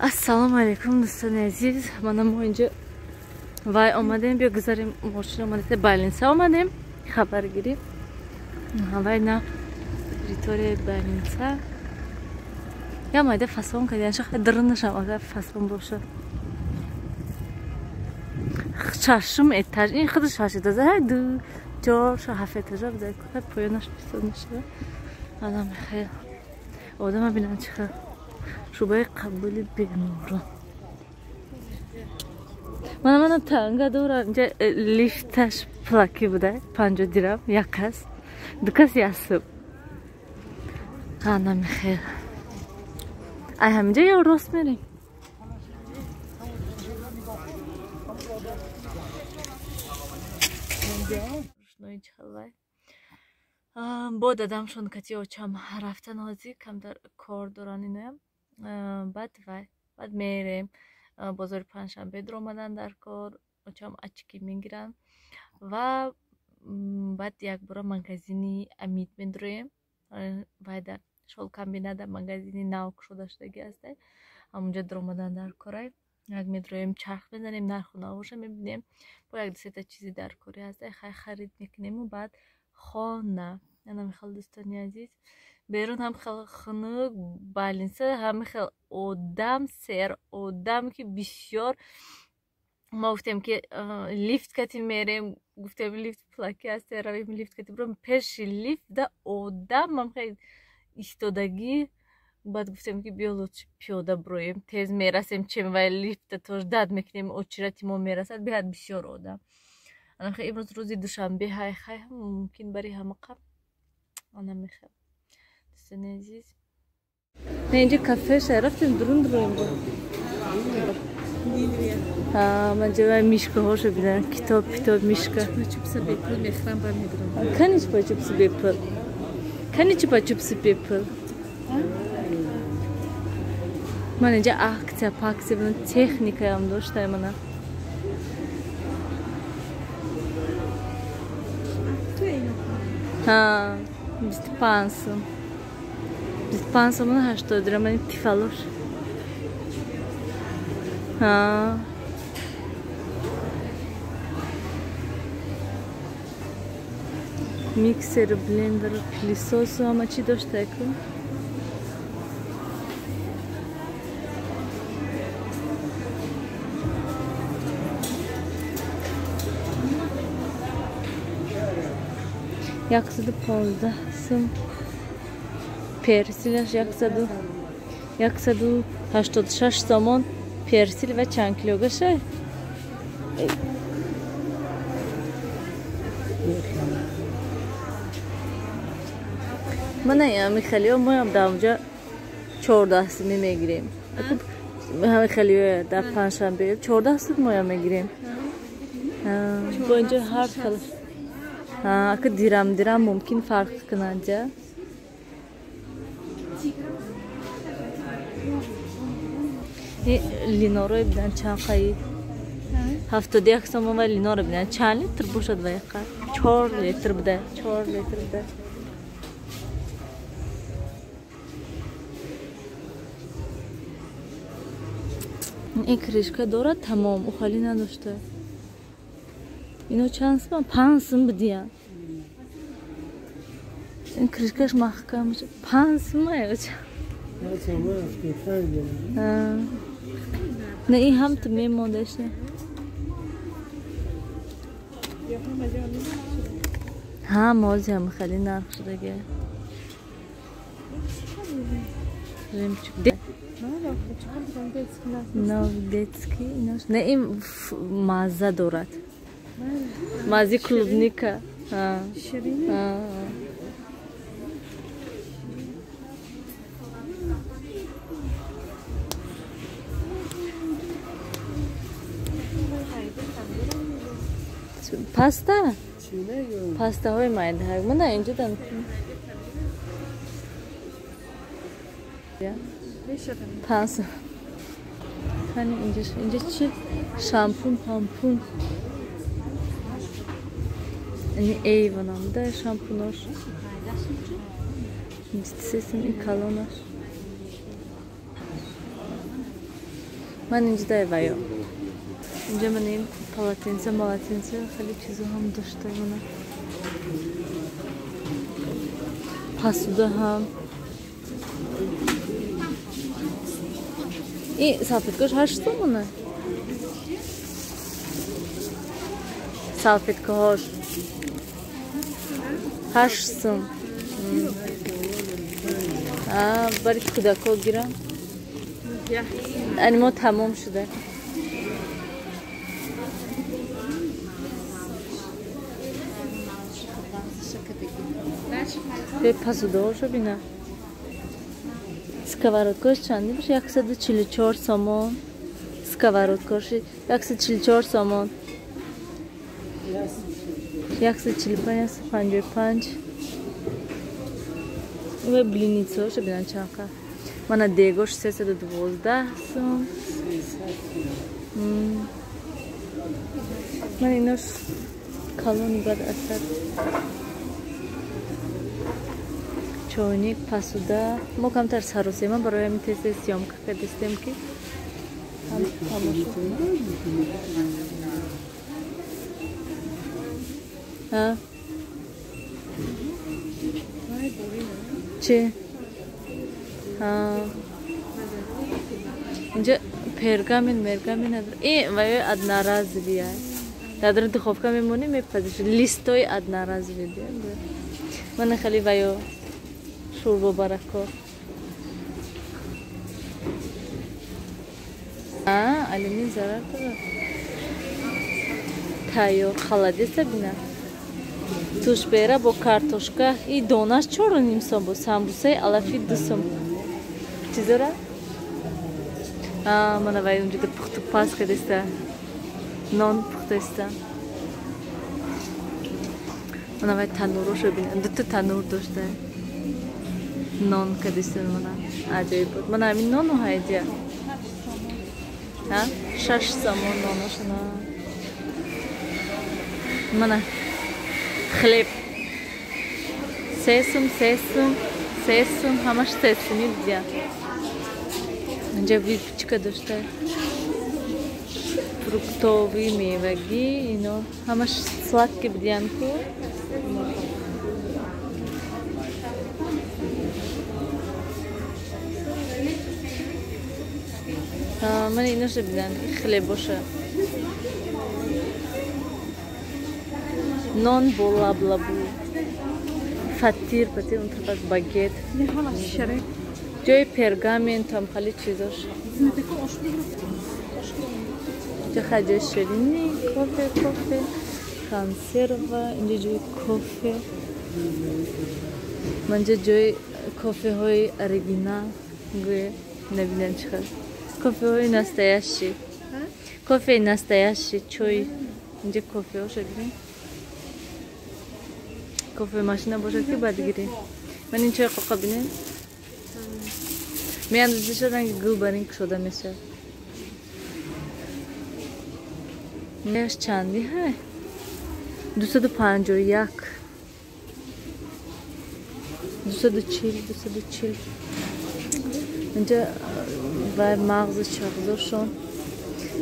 Assalomu alaykum do'stlar aziz. Mana o'yinchi voy omadim bu qizlarim moshina omadida больница omadim. Xabar girib. Voy na teritoриya больница. Ya mayda fason qilgan shu dirnisham agar fason bo'lsa. Chashim etaj, in xuddi shashida zaydu. Josh hafet etaj da ko'p poyonash bisonishda. Adam xeyr. Odam bilan chiqib شوبای قبولی بنوران من تنگه دورم اینجا لیفتش پلاکی بوده 50 درهم یک کس دو کس یاسب خانم خیر ای همینجا یا راست میریم روشنایی چهوای با دادمشون کتی اوچم رفتن هازی کم در کار دوران اینویم بعد میریم بازار پنجشنبه در اومدن در کار اوچم اچکی میگیرن و بعد یک بار مغازینی امید میدرویم و در شال کمبینه در مغازینی ناوک شده شدگی هسته همونجا در اومدن در کاره یک میدرویم چرخ میزنیم نرخ و نوشه میبینیم با یک دسته چیزی در کاری هسته خرید میکنیم و بعد خانه انا میخواد دوستانی عزیز بیرون هم خیلی خنک بالینسه هم خیلی آدم که بسیار ما گفتیم که لیفت کتی میریم گفتیم لیفت پلاکی هسته رویم لیفت کتی بریم پیش لیفت ده آدم هم خیلی ایستادگی بعد گفتیم که بیا لطفا پیاده برویم تیز میرسیم چیم و لیفت توش داد میکنیم او چرتی ما میرسد بیاد بسیار آدم انا خیلی امروز روزی دوشنبه های خیلی ممکن برای همه قبل انا میخوام دوستان عزیز اینجا کافه رفتیم درون با من جوای میشکه هاشو بیدن کتاب میشکه چوبس بیپل میخوام برمیدارم کنی چپا چوبس بیپل من اینجا akция pakция bunun texnikayam do'stlar mana ha biz pansımın 80 lira benim tif alır ha mikser blender pilisosu ama çi doşta eklu yaksadı pozda sım persil yaksadı 86 somon persil ve çand kiloga şey mana ya میخلیو مویم دامجا 14 میگیریم میخلیو در پنجشنبه 14 مویم میگیریم با اینجا هر کلاس که دیرم ممکن فرق کننده لینورو بدن چند خیلی 71 سوم و لینورو بدن چند لیتر باشد و یقه 4 لیتر بده این کریشکا داره تمام او خالی نداشته اینو چند سم 5 سم بدیم این کریشکاش محکم میشه 5 سم نه این هم تو میموندش نه ها موزی هم خیلی نرخ شده گه نویدتسکی نه این مازه دارد مازی کلوبنیکا شیرینه پاستا های مایده های من اینجا دارم پاستا hani ince şampun yani eyvanamda şampunor sesim ikalonor من اینجا دایوایو اینجا من این پالاتینزه خیلی چیزا هم داشته منه پاسوده هم این салфеткаш 8 сомона салфеткаш 8 сом برای کودکا گیرم انیما تمام شده به پاسوده هاشو بینه сковородкаш чанди бош 144 сомон сковородкаш 144 сомон 145 155 و блиницаашо бинан чанка мана дегош 312 сом ман инош калони бад асад чойник пасуда мо камтар саросема барои ҳамин тез съёмка кардистем ки чи инҷа пергамин ваёи одноразовия дар духовка мемонӣ мепазишӣ листои одноразови мана хеле ваё шурбо барако алюмин зарар дорад тайёр халадеса бина тушбера бо картошка и донаш 4.5 сом бо самбусаи алафи 2 сом чизора мана вай унҷода пухту пас кардеста нон пухтаиста мана вай танурошо бина дута танур дошта нон кардеста мана аҷоиб буд мана ҳамин нону ҳайдия 6 сомон ноношона мана хлеб 3 сом ҳамаш 3 соми будия инҷа випечка дошта фруктови мевагӣ ино ҳамаш сладки будиянку ман иноша бидан хлебоша нон бо лаблабу фатир унтарфас багет ҷои пергамент ҳам хали чизош ҷо хаҷои ширини кофе консерва инҷа ҷои кофе манҷа ҷои кофеҳои оригинал гӯя набинам чихар кофеҳои настоящий чой инҷа кофеҳоша гирем кофе машина бошад ки баъд гирем ман ин чой қоқа бинем меандозиша ранги гул бар ин кушода мешавад меаш чанди ҳай 251 240 инҷа вай мағзи чағзошон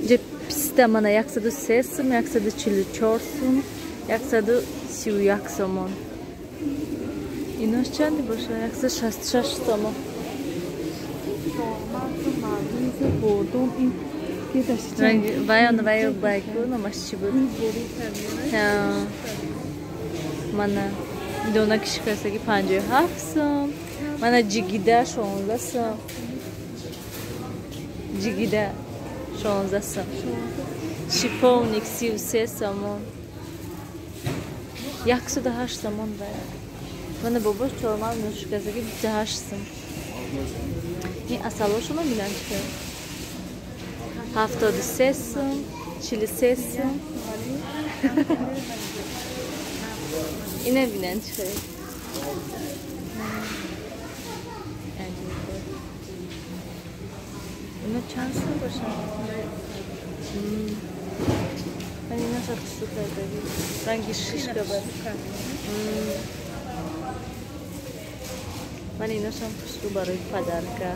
инҷа писта мана 103 сом 144 сом 131 сомон инош чанди боша 166 сомон вай байку номаш чӣ буд мана дона кишикасаги 57 сом мана ҷигида 16 сом ҷигида 16 сом шиповник 33 сомон 108 сомон бая мана бобош чормал нӯшикасаги 28 сом ин асалошуно бинам чӣ 73 сом 43 сом ина бинам чӣ ина чанд сом бошад ман инаша хусу кардаги ранги шишка бар ман инашам хусу барои падарка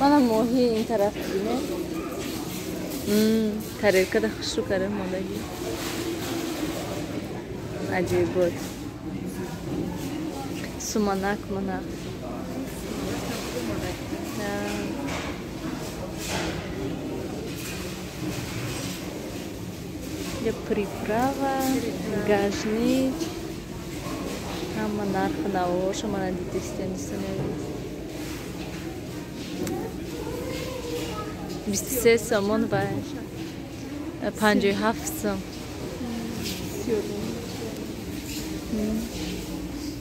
منم ماهی این طرف بینه тарелка да хушру карем модаги аҷиб буд суманак манак я приправа гажнич ҳама нархи навоша мана дитистенисоневи 23 сомон ва 57 сом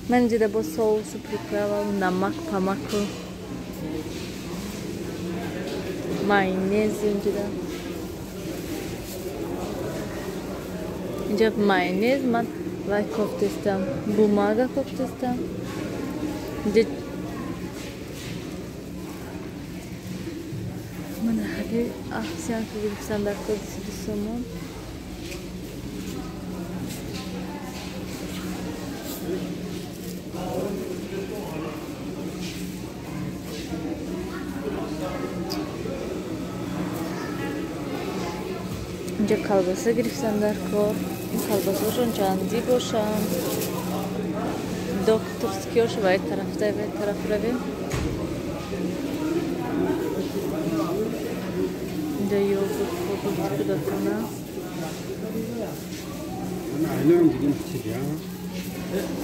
ман инҷода бо соусу приправу намак памаку майонез инҷода инҷа майонез ман вай кофтестам бумага кофтестам mana hadi ahsan gibsan дар кодиси сомон инҷа колбаса гирифтам дар кор колбасашон чанди бошанд докторскиёш вай тарафта вай тараф равем da yogurt fotoğrafı da sana. Aynı gibi çekiyor.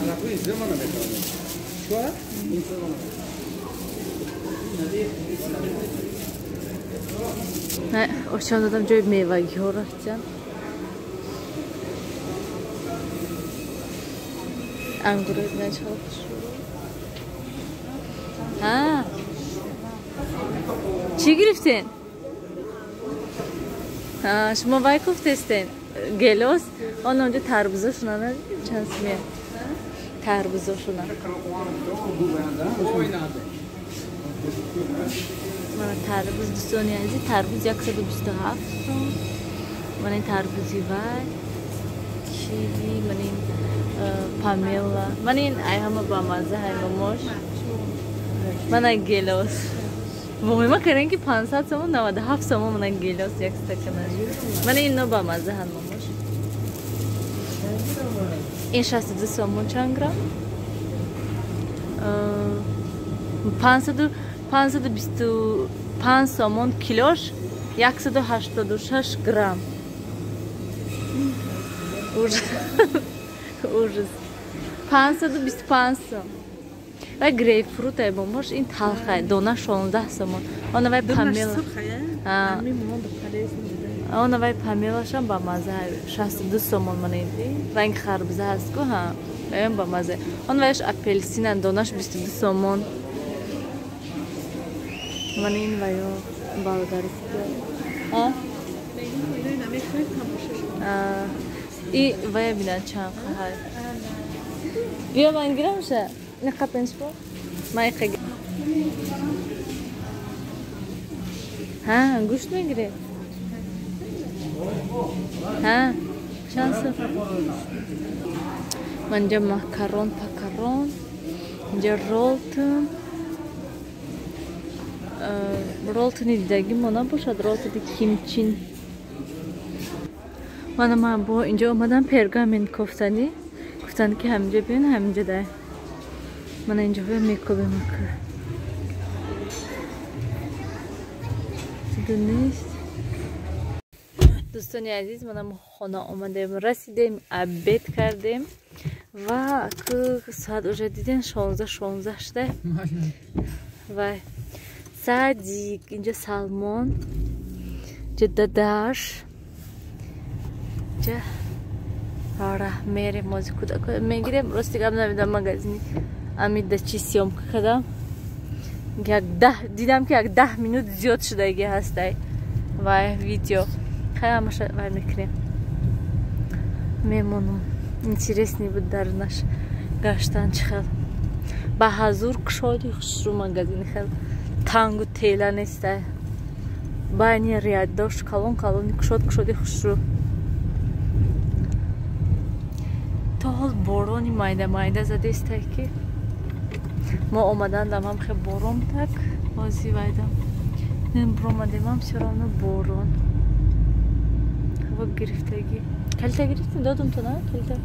Arabayı izlemana bakalım. Şu an ne? O çantadan joy meyve yiyorlar. Angur ezmeye çalışıyor. Ha. Çi giriftin? شما وای کوفتستین گلوس آن اونجا تربوزشون نه چند سمیه تربوزشون من تربوز دوستانی ازی تربوز 127 من این تربوزی وای کیوی من این پامیلا من این ای همه با مزه های مموش من این گلوس مهمه کردن که 500 سوم 97 سوم من گیلاس یک استکان من اینو با مزه هم ماش این 62 سوم چند گرم 525 سوم کیلوش 186 گرم ужас 525 сом و گریپفروت ای باموش این تلخه دونه 16 سومون آن وای پامیلا آن وای پامیلاشم با مزه 62 سومون من این و این خربزه هست که ها این با مزه آن وایش اپلسین دونش 22 سومون من این وایو بالداریست این وای بینن چند خواهد بیا من گیرم شه نقا پنج با مایقه ها گوشت میگیره ها شانس من اینجا مکرون پکرون اینجا رولتونی دیدگی مانا باشد رولتونی کیمچین من با اینجا اومدم پرگامین کوفتنی که همینجا بیان همینجا ده من اینجا میکوبم نیست دوستانی عزیز منم خانه آمدیم رسیدیم عبید کردیم و که ساعت اوجه دیدین 16 شده و سعدیک اینجا سلمان اینجا دداش اینجا آره میریم موزیک میگیریم راستی قبل نمیدم مگزینی امید ده چی سیوم کردم دیدم که یک 10 مینوت زیاد شدگی هسته و ویدیو خیلی همش وای میکنیم میمونم интересный بود در نش گشتن چخل با حضور کشادی خوش رو مگزینی خیلی تانگو تیلا نیسته با اینی ریاد داشت کلون کشادی خوش رو تا حال بارانی مایده زده استه که ما اومدن دم هم خیلی بارم تک بازی ویدم промадемам все равно борон. Ҳаво гирифтагӣ. Калита гирифтӣ? Додам то, на калита?